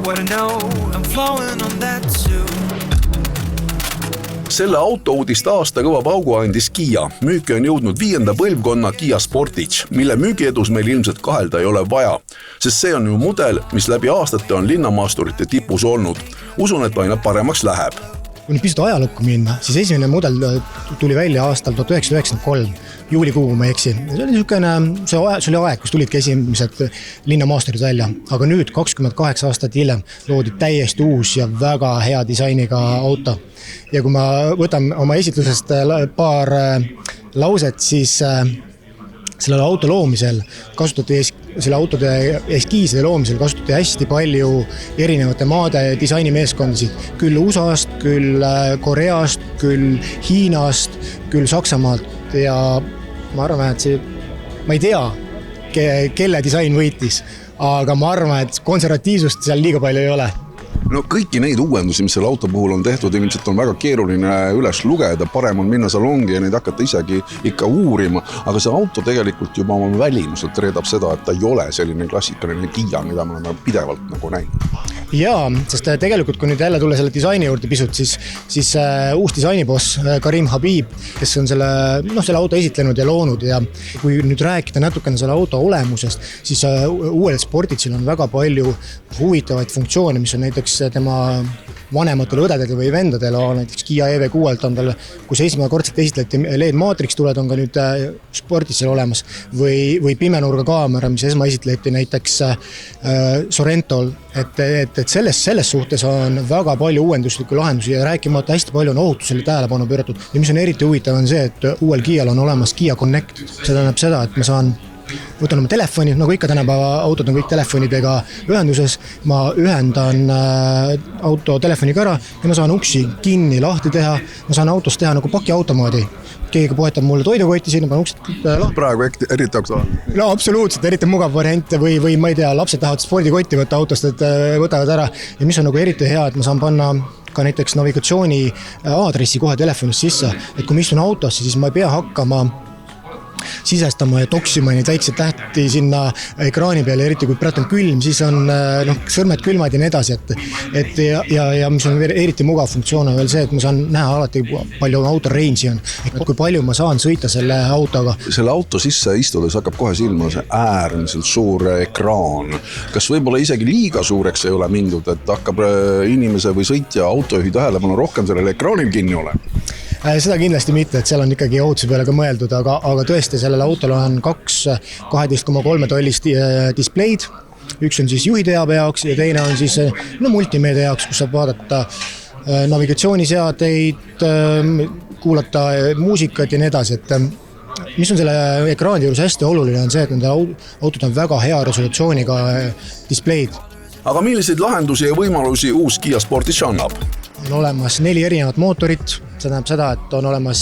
what I know, I'm flowing on that too. Selle autouudist aasta kõva paugu andis Kia. Müüki on jõudnud 5. põlvkonna Kia Sportage, mille müügiedus meil ilmselt kahelda ei ole vaja, sest see on ju mudel, mis läbi aastate on linnamaasturite tipus olnud. Usun, et aina paremaks läheb. Kui nüüd pisut ajalukku minna, siis esimene mudel tuli välja aastal 1993, juulikuu, kui ma eksi. See oli aeg, kus tulidki esimesed linnamaasturid välja. Aga nüüd 28 aastat hiljem loodi täiesti uus ja väga hea disainiga auto. Ja kui ma võtan oma esitlusest paar lauset, siis selle auto loomisel kasutati selle autode eskiiside loomisel kasutati hästi palju erinevate maade disainimeeskondasid. Küll USA-st, küll Koreast, küll Hiinast, küll Saksamaalt ja ma arvan, et ma ei tea, kelle disain võitis, aga ma arvan, et konservatiivsust seal liiga palju ei ole. No kõiki neid uuendusi, mis selle auto puhul on tehtud, ilmselt on väga keeruline üles lugeda, parem on minna salongi ja neid hakata isegi ikka uurima, aga see auto tegelikult juba oma välimuselt reedab seda, et ta ei ole selline klassikaline Kia, mida me oleme pidevalt nagu näinud. Jaa, sest tegelikult kui nüüd jälle tule selle disaini juurde pisut, siis uus disainiboss Karim Habib, kes on selle auto esitlenud ja loonud ja kui nüüd rääkida natukene selle auto olemusest, siis uuel Sportage'il on väga palju huvitavaid funktsioone, mis on näiteks tema vanematel õdedel või vendadel, näiteks Kia EV6 on tal, kus esimekordselt esitleti LED Matrix tuled, on ka nüüd Sportage'il olemas või pimenurga kaamera, mis esitleti näiteks Sorrentol, et selles suhtes on väga palju uuenduslikku lahendusi ja rääkimata hästi palju on ohutusele tähelepanu pööratud ja mis on eriti huvitav on see, et uuel Kial on olemas Kia Connect, see tähendab seda, et ma saan võtan oma telefoni, nagu ikka tänapäeva autod on kõik telefonidega ühenduses, ma ühendan auto telefoniga ära ja ma saan uksi kinni lahti teha, ma saan autost teha nagu pakiautomaadi. Keegi poetab mulle toidukotti sinna, panen uksed lahti. Praegu eriti aktuaalne. No absoluutselt, eriti mugav variant või ma ei tea, lapsed tahavad spordikotti võtta autost, et võtavad ära ja mis on nagu eriti hea, et ma saan panna ka näiteks navigatsiooni aadressi kohe telefonist sisse, et kui ma istun autosse, siis ma ei pea hakkama sisestama ja toksima neid väikseid tähti sinna ekraani peale, eriti kui praegu on külm, siis on sõrmed külmad ja nii edasi, ja mis on eriti mugav funktsioon on veel see, et ma saan näha alati palju auto range'i on, et kui palju ma saan sõita selle autoga. Selle auto sisse istudes hakkab kohe silma see äärmiselt suur ekraan. Kas võib-olla isegi liiga suureks ei ole mindud, et hakkab inimese või sõitja autojuhi tähelepanu rohkem sellele ekraanil kinni ole? Seda kindlasti mitte, et seal on ikkagi ohutuse peale ka mõeldud, aga tõesti sellel autol on 12,3 tollist displeid. Üks on siis juhiteabe jaoks ja teine on siis multimeedia jaoks, kus saab vaadata navigatsiooniseadeid, kuulata muusikat ja nii edasi, et mis on selle ekraani juures hästi oluline on see, et nende autod on väga hea resolutsiooniga displeid. Aga milliseid lahendusi ja võimalusi uus Kia Sportage annab? On olemas 4 erinevat mootorit, see tähendab seda, et on olemas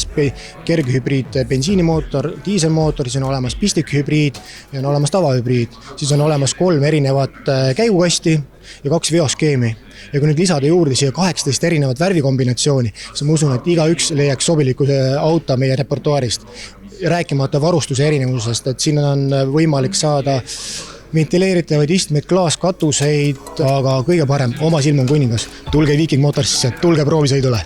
kerghübriid bensiinimootor, diiselmootor, siis on olemas pistikhübriid ja on olemas tavahübriid. Siis on olemas 3 erinevat käigukasti ja 2 veoskeemi. Ja kui nüüd lisada juurde siia 18 erinevat värvikombinatsiooni, siis ma usun, et igaüks leiaks sobiliku auto meie repertuaarist. Rääkimata varustuse erinevusest, et siin on võimalik saada ventileeritavaid istmeid, klaaskatuseid, aga kõige parem, oma silm on kuningas. Tulge Viking Motorsisse, tulge proovisõidule.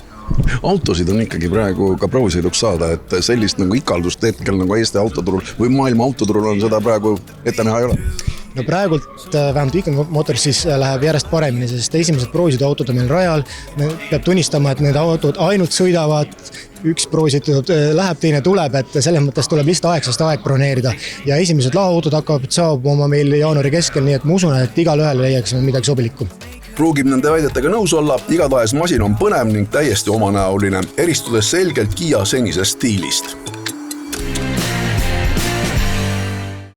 Autosid on ikkagi praegu ka proovisõiduks saada, et sellist nagu ikaldust hetkel nagu Eesti autoturul või maailma autoturul on seda praegu ette näha ei ole. No praegult vähemalt Viking Motorsis läheb järjest paremini, sest esimesed proovisõidu autod on meil rajal. Me peab tunnistama, et need autod ainult sõidavad, üks proovisõidu läheb, teine tuleb, et selles mõttes tuleb lihtsalt aeg broneerida. Ja esimesed laoautod hakkavad saabuma meil jaanuari keskel, nii et ma usun, et igal ühel leiaksime midagi sobilikku. Pruugib nende väidetega nõus olla, igatahes masin on põnev ning täiesti omanäoline, eristudes selgelt Kia senisest stiilist.